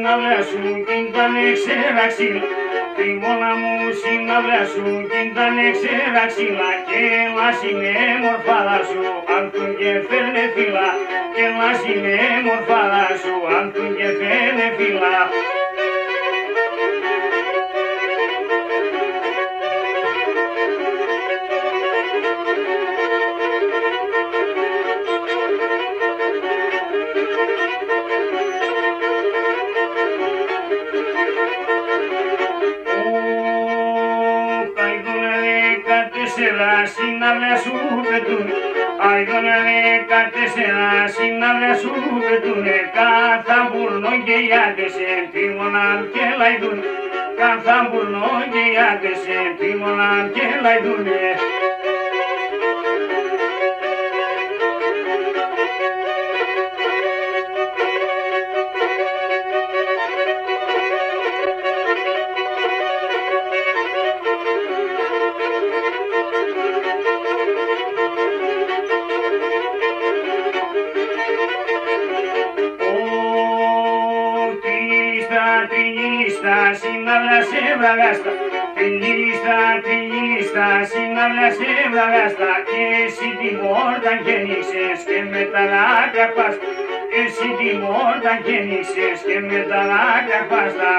συναυλία σου κι ήταν ξέρα ξύλα. Τριγώνα μου συναυλία σου κι ήταν ξέρα ξύλα. Και μας είναι μορφάδα σου ανθούν και φέρνε φύλλα. Και μας είναι μορφάδα σου ανθούν και φέρνε φύλλα. Συναυλία σου πετούνε, άιδωνα 14 συναυλία σου πετούνε, καθαμπουρνό και οι άντες επίμοναν και λαϊδούνε, καθαμπουρνό και οι άντες επίμοναν και λαϊδούνε. Συναυλία σε βραγάστα, τριγύριστα, συναυλία σε βραγάστα. Και εσύ τη μόρτα γεννήσες και με τα δάκρυα πάστα. Εσύ τη μόρτα γεννήσες και με τα δάκρυα πάστα.